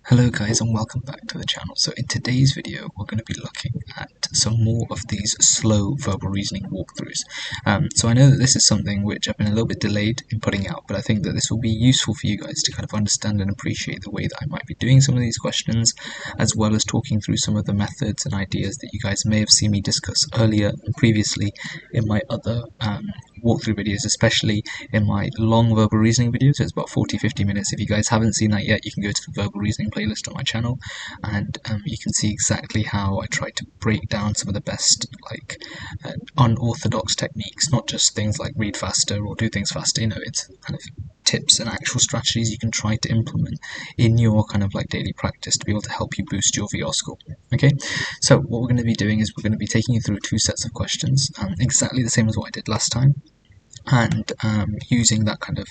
Hello guys and welcome back to the channel. So in today's video we're going to be looking at some more of these slow verbal reasoning walkthroughs. So I know that this is something which I've been a little bit delayed in putting out, but I think that this will be useful for you guys to kind of understand and appreciate the way that I might be doing some of these questions, as well as talking through some of the methods and ideas that you guys may have seen me discuss earlier and previously in my other walkthrough videos, especially in my long verbal reasoning videos. It's about 40-50 minutes. If you guys haven't seen that yet, you can go to the verbal reasoning playlist on my channel, and you can see exactly how I try to break down some of the best unorthodox techniques, not just things like read faster or do things faster. It's kind of tips and actual strategies you can try to implement in your kind of like daily practice to be able to help you boost your VR score. Okay, so what we're going to be doing is we're going to be taking you through two sets of questions, exactly the same as what I did last time, and using that kind of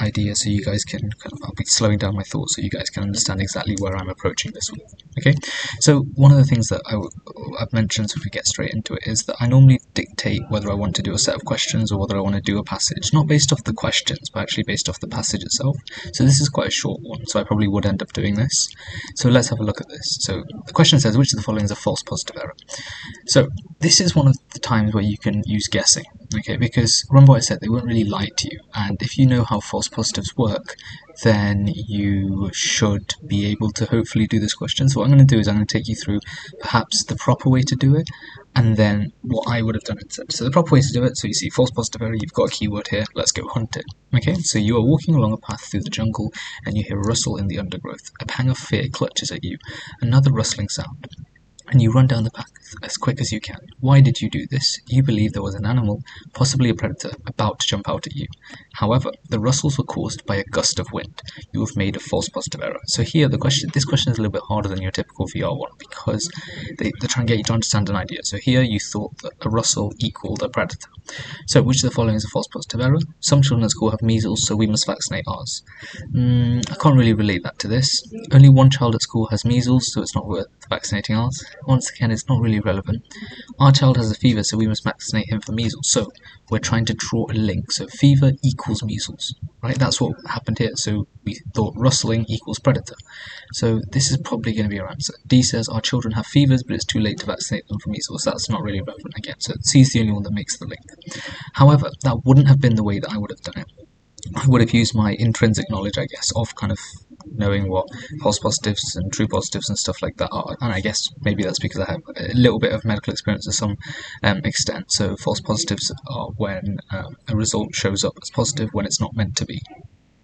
idea so you guys can I'll be slowing down my thoughts so you guys can understand exactly where I'm approaching this one. Okay, so one of the things that I've mentioned, so if we get straight into it, is that I normally dictate whether I want to do a set of questions or whether I want to do a passage, not based off the questions but actually based off the passage itself. So this is quite a short one, so I probably would end up doing this. So let's have a look at this. So the question says, which of the following is a false positive error? So this is one of the times where you can use guessing, okay, because remember what I said, they won't really lie to you, and if you know how false positives work, then you should be able to hopefully do this question. So what I'm going to do is I'm going to take you through perhaps the proper way to do it, and then what I would have done instead. So the proper way to do it, so you see false positive error, you've got a keyword here, let's go hunt it. Okay, so you are walking along a path through the jungle, and you hear a rustle in the undergrowth. A pang of fear clutches at you, another rustling sound, and you run down the path as quick as you can. Why did you do this? You believe there was an animal, possibly a predator, about to jump out at you. However, the rustles were caused by a gust of wind. You have made a false positive error. So here, this question is a little bit harder than your typical VR one, because they're trying to get you to understand an idea. So here you thought that a rustle equaled a predator. So which of the following is a false positive error? Some children at school have measles, so we must vaccinate ours. I can't really relate that to this. Only one child at school has measles, so it's not worth vaccinating ours. Once again, it's not really relevant. Our child has a fever, so we must vaccinate him for measles. So we're trying to draw a link. So fever equals measles, right? That's what happened here. So we thought rustling equals predator. So this is probably going to be our answer. D says our children have fevers, but it's too late to vaccinate them for measles. That's not really relevant again. So C is the only one that makes the link. However, that wouldn't have been the way that I would have done it. I would have used my intrinsic knowledge, I guess, of kind of knowing what false positives and true positives and stuff like that are, and I guess maybe that's because I have a little bit of medical experience to some extent. So false positives are when a result shows up as positive when it's not meant to be.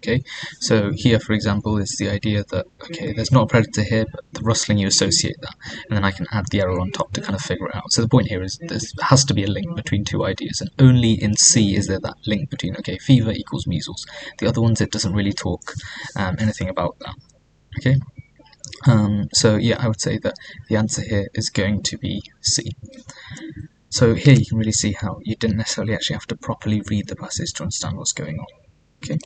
Okay, so here, for example, is the idea that, okay, there's not a predator here, but the rustling, you associate that, and then I can add the error on top to kind of figure it out. So the point here is there has to be a link between two ideas, and only in C is there that link between, okay, fever equals measles. The other ones, it doesn't really talk anything about that. Okay, so yeah, I would say that the answer here is going to be C. So here you can really see how you didn't necessarily actually have to properly read the passage to understand what's going on. Okay,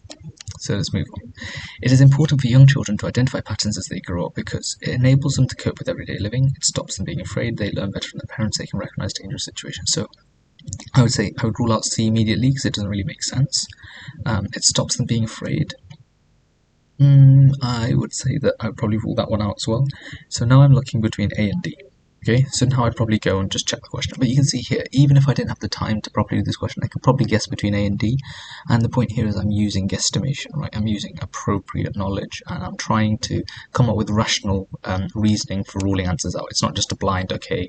so let's move on. It is important for young children to identify patterns as they grow up because it enables them to cope with everyday living. It stops them being afraid. They learn better from their parents. They can recognize dangerous situations. So I would say I would rule out C immediately because it doesn't really make sense. It stops them being afraid. I would say that I would probably rule that one out as well. So now I'm looking between A and D. Okay, so now I'd probably go and just check the question. But you can see here, even if I didn't have the time to properly do this question, I could probably guess between A and D. And the point here is I'm using guesstimation, right? I'm using appropriate knowledge, and I'm trying to come up with rational reasoning for ruling answers out. It's not just a blind, okay,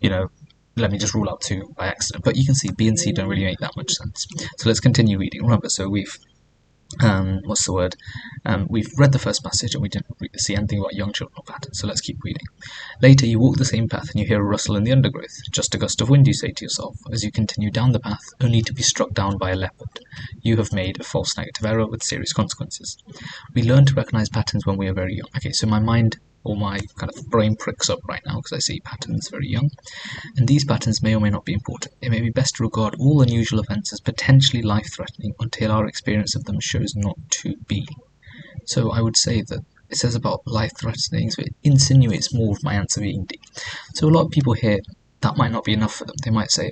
let me just rule out 2 by accident. But you can see B and C don't really make that much sense. So let's continue reading. Remember, so we've we've read the first passage and we didn't see anything about young children or patterns, so let's keep reading. Later you walk the same path and you hear a rustle in the undergrowth. Just a gust of wind, you say to yourself, as you continue down the path, only to be struck down by a leopard. You have made a false negative error with serious consequences. We learn to recognize patterns when we are very young. Okay, so my mind or my kind of brain pricks up right now because I see patterns very young, and these patterns may or may not be important. It may be best to regard all unusual events as potentially life-threatening until our experience of them shows not to be. So I would say that it says about life-threatening, so it insinuates more of my answer being D. So a lot of people here that might not be enough for them. They might say,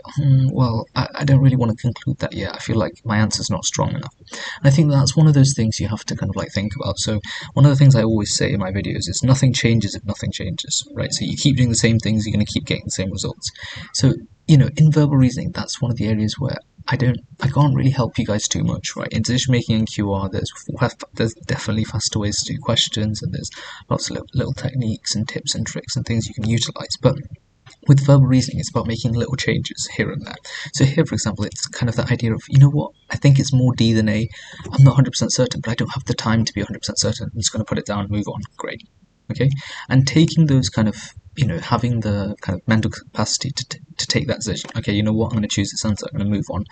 well, I don't really want to conclude that yet. I feel like my answer's not strong enough. And I think that's one of those things you have to kind of like think about. So one of the things I always say in my videos is nothing changes if nothing changes, right? So you keep doing the same things, you're going to keep getting the same results. So, in verbal reasoning, that's one of the areas where I can't really help you guys too much, right? In decision making and QR, there's definitely faster ways to do questions, and there's lots of little techniques and tips and tricks and things you can utilize. But with verbal reasoning, it's about making little changes here and there. So here, for example, it's kind of the idea of, what, I think it's more D than A. I'm not 100% certain, but I don't have the time to be 100% certain. I'm just going to put it down and move on. Great. Okay? And taking those kind of, having the kind of mental capacity to take that decision. Okay, you know what, I'm going to choose this answer, I'm going to move on,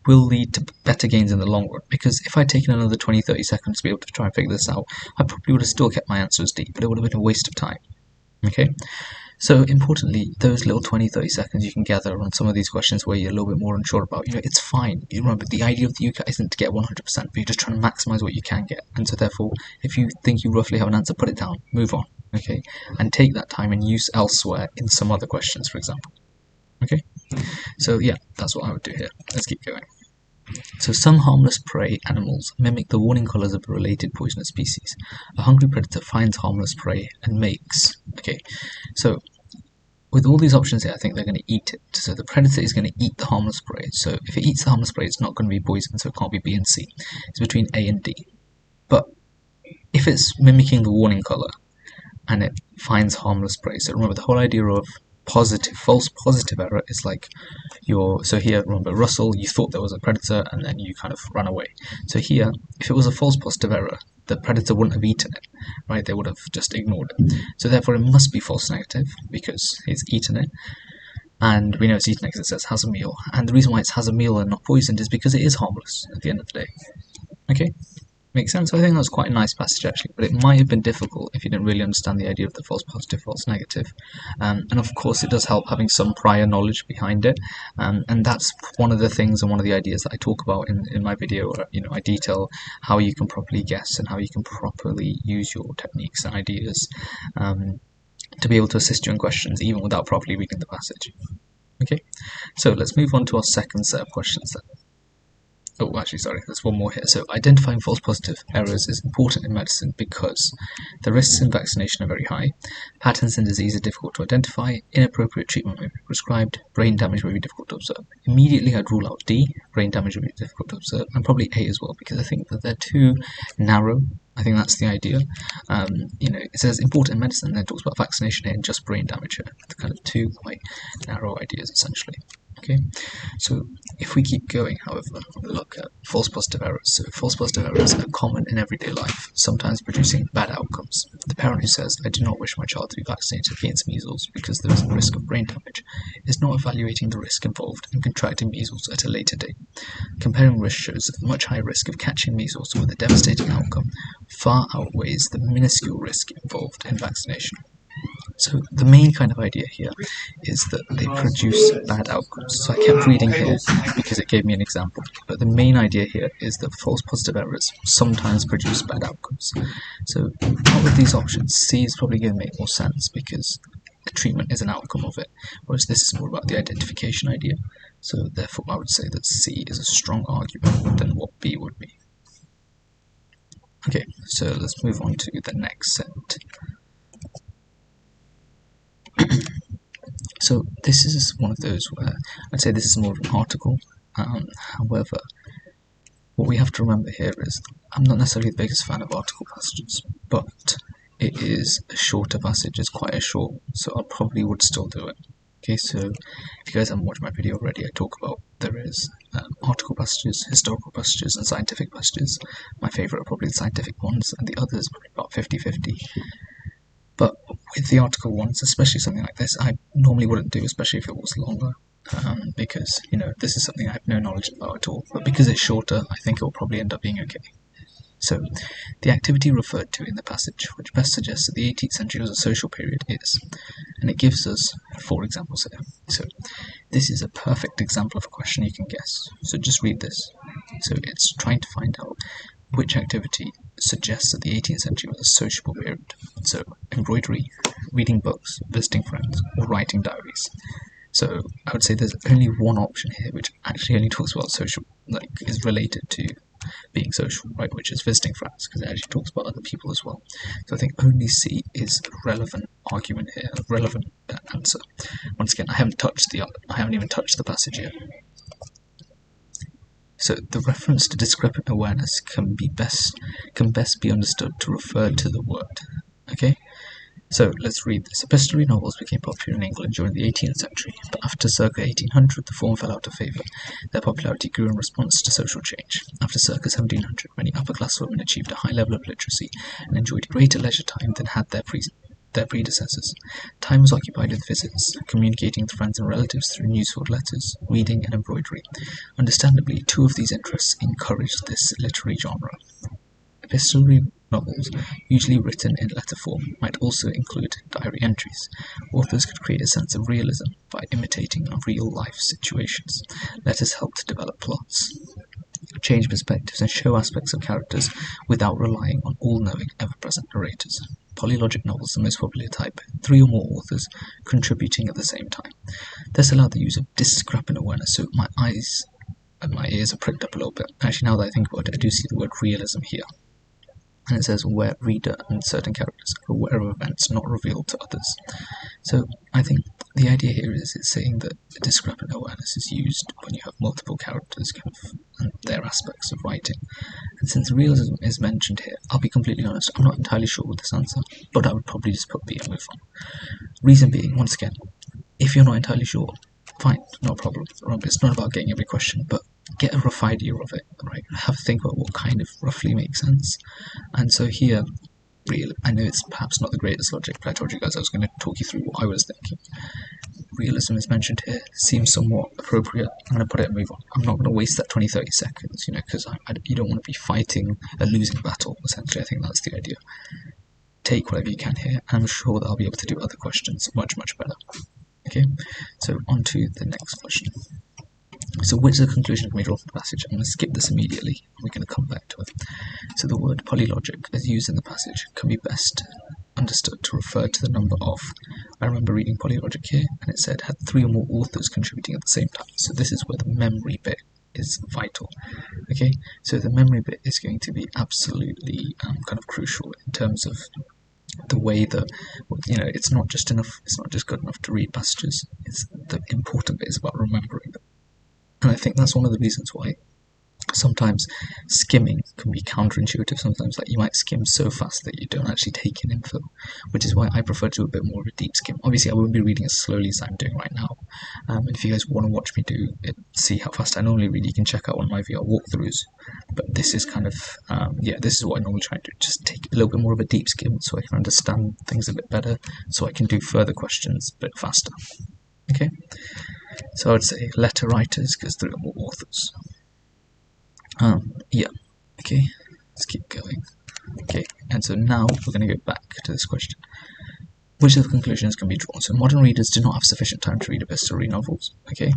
will lead to better gains in the long run. Because if I'd taken another 20-30 seconds to be able to try and figure this out, I probably would have still kept my answer as D, but it would have been a waste of time. Okay? So importantly, those little 20-30 seconds you can gather on some of these questions where you're a little bit more unsure about, it's fine. You remember, the idea of the Ucat isn't to get 100%, but you're just trying to maximize what you can get. And so therefore, if you think you roughly have an answer, put it down, move on, okay? And take that time and use elsewhere in some other questions, for example. Okay? So yeah, that's what I would do here. Let's keep going. So some harmless prey animals mimic the warning colours of a related poisonous species. A hungry predator finds harmless prey and makes... Okay, so with all these options here, I think they're going to eat it. So the predator is going to eat the harmless prey. So if it eats the harmless prey, it's not going to be poison, so it can't be B and C. It's between A and D. But if it's mimicking the warning colour and it finds harmless prey, so remember the whole idea of false positive error is like so here, remember Russell, you thought there was a predator and then you kind of ran away. So here, if it was a false positive error, the predator wouldn't have eaten it, right? They would have just ignored it. So therefore it must be false negative because it's eaten it. And we know it's eaten it because it says has a meal. And the reason why it has a meal and not poisoned is because it is harmless at the end of the day. Okay? Makes sense? I think that was quite a nice passage actually, but it might have been difficult if you didn't really understand the idea of the false positive, false negative. And of course it does help having some prior knowledge behind it, and that's one of the things and one of the ideas that I talk about in my video where I detail how you can properly guess and how you can properly use your techniques and ideas to be able to assist you in questions even without properly reading the passage. Okay, so let's move on to our second set of questions then. Oh, actually, sorry, there's one more here. So, identifying false positive errors is important in medicine because the risks in vaccination are very high, patterns in disease are difficult to identify, inappropriate treatment may be prescribed, brain damage may be difficult to observe. Immediately, I'd rule out D, brain damage would be difficult to observe, and probably A as well, because I think that they're too narrow. I think that's the idea. It says important in medicine, and then it talks about vaccination here and just brain damage here. The kind of two quite narrow ideas, essentially. Okay, so if we keep going, however, we'll look at false positive errors. So false positive errors are common in everyday life, sometimes producing bad outcomes. The parent who says, I do not wish my child to be vaccinated against measles because there is a risk of brain damage, is not evaluating the risk involved in contracting measles at a later date. Comparing risk shows that the much higher risk of catching measles with a devastating outcome far outweighs the minuscule risk involved in vaccination. So the main kind of idea here is that they produce bad outcomes. So I kept reading here because it gave me an example. But the main idea here is that false positive errors sometimes produce bad outcomes. So out of these options, C is probably going to make more sense because the treatment is an outcome of it, whereas this is more about the identification idea. So therefore I would say that C is a strong argument than what B would be. Okay, so let's move on to the next set. So this is one of those where I'd say this is more of an article. However, what we have to remember here is I'm not necessarily the biggest fan of article passages, but it is a shorter passage, it's quite a short, so I probably would still do it. Okay, so if you guys haven't watched my video already, I talk about there is article passages, historical passages, and scientific passages. My favourite are probably the scientific ones, and the others probably about 50-50. But with the article ones, especially something like this, I normally wouldn't do, especially if it was longer, because, this is something I have no knowledge about at all. But because it's shorter, I think it will probably end up being okay. So, the activity referred to in the passage, which best suggests that the 18th century was a social period, is, and it gives us 4 examples here. So, this is a perfect example of a question you can guess. So just read this. So it's trying to find out which activity suggests that the 18th century was a sociable period. So embroidery, reading books, visiting friends, or writing diaries. So I would say there's only one option here which actually only talks about social, like is related to being social, right, which is visiting friends, because it actually talks about other people as well. So I think only C is a relevant argument here, a relevant answer. Once again, I haven't even touched the passage yet. So the reference to discrepant awareness can best be understood to refer to the word. Okay? So let's read this. Epistolary novels became popular in England during the 18th century, but after circa 1800 the form fell out of favour. Their popularity grew in response to social change. After circa 1700, many upper-class women achieved a high level of literacy and enjoyed greater leisure time than had their predecessors. Time was occupied with visits, communicating with friends and relatives through newsfilled letters, reading and embroidery. Understandably, two of these interests encouraged this literary genre. Epistolary novels, usually written in letter form, might also include diary entries. Authors could create a sense of realism by imitating real-life situations. Letters helped develop plots, change perspectives, and show aspects of characters without relying on all-knowing, ever-present narrators. Polylogic novels are the most popular type, 3 or more authors contributing at the same time. This allowed the use of discrepant awareness, so my eyes and my ears are pricked up a little bit. Actually, now that I think about it, I do see the word realism here. And it says where reader and certain characters are aware of events not revealed to others. So I think the idea here is it's saying that the discrepant awareness is used when you have multiple characters and their aspects of writing. And since realism is mentioned here, I'll be completely honest, I'm not entirely sure with this answer, but I would probably just put B and move on. Reason being, once again, if you're not entirely sure, fine, no problem. It's not about getting every question, but get a rough idea of it, right? Have a think about what kind of roughly makes sense. And so here, I know it's perhaps not the greatest logic, but I told you guys I was going to talk you through what I was thinking. Realism is mentioned here, seems somewhat appropriate. I'm going to put it and move on. I'm not going to waste that 20-30 seconds, because you don't want to be fighting a losing battle, essentially. I think that's the idea. Take whatever you can here, and I'm sure that I'll be able to do other questions much, much better. Okay, so on to the next question. So which of the conclusions can we draw from the passage? I'm going to skip this immediately, and we're going to come back to it. So the word polylogic, as used in the passage, can be best understood to refer to the number of. I remember reading polylogic here, and it said had 3 or more authors contributing at the same time. So this is where the memory bit is vital. Okay, so the memory bit is going to be absolutely kind of crucial in terms of the way that, it's not just good enough to read passages. It's the important bit is about remembering them. And I think that's one of the reasons why sometimes skimming can be counterintuitive. Sometimes, like, you might skim so fast that you don't actually take in info, which is why I prefer to do a bit more of a deep skim. Obviously, I won't be reading as slowly as I'm doing right now. And if you guys want to watch me do it, see how fast I normally read, you can check out one of my VR walkthroughs. But this is kind of, this is what I normally try to do. Just take a little bit more of a deep skim so I can understand things a bit better, so I can do further questions a bit faster. Okay? So I would say letter writers, because 3 or more authors. Okay, let's keep going. Okay, and so now we're going to go back to this question. Which of the conclusions can be drawn? So modern readers do not have sufficient time to read epistolary novels. Okay,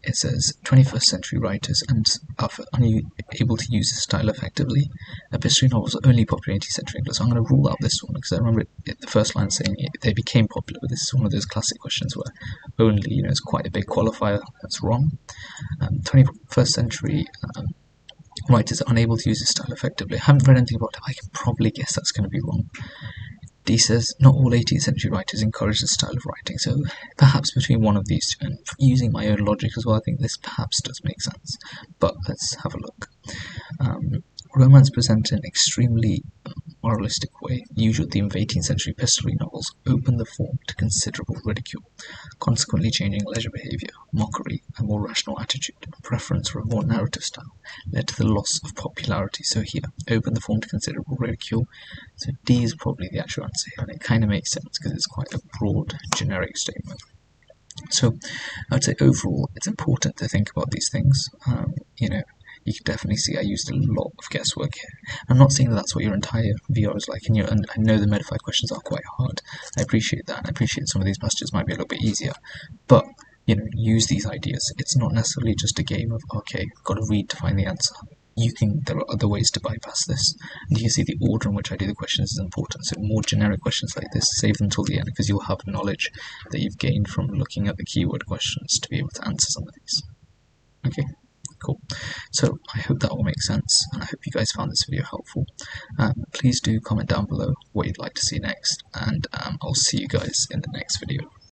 it says 21st century writers are unable to use this style effectively. Epistolary novels are only popular in 18th century English. So I'm going to rule out this one because I remember the first line saying they became popular, but this is one of those classic questions where only, is quite a big qualifier. That's wrong. 21st century writers are unable to use this style effectively. I haven't read anything about it. I can probably guess that's going to be wrong. D says, not all 18th century writers encourage this style of writing, so perhaps between one of these two, and using my own logic as well, I think this perhaps does make sense. But let's have a look. Romance presented in an extremely moralistic way. The usual theme of 18th century epistolary novels opened the form to considerable ridicule, consequently changing leisure behaviour, mockery, a more rational attitude, and preference for a more narrative style led to the loss of popularity. So here, opened the form to considerable ridicule. So D is probably the actual answer here, and it kind of makes sense because it's quite a broad, generic statement. So I would say overall, it's important to think about these things. You can definitely see I used a lot of guesswork here. I'm not saying that that's what your entire VR is like, and I know the Medified questions are quite hard. I appreciate that, and I appreciate some of these passages might be a little bit easier. But, use these ideas. It's not necessarily just a game of, okay, got to read to find the answer. there are other ways to bypass this. And you can see the order in which I do the questions is important. So more generic questions like this, save them till the end, because you'll have knowledge that you've gained from looking at the keyword questions to be able to answer some of these. Okay, cool. So I hope that all makes sense, and I hope you guys found this video helpful. Please do comment down below what you'd like to see next, and I'll see you guys in the next video.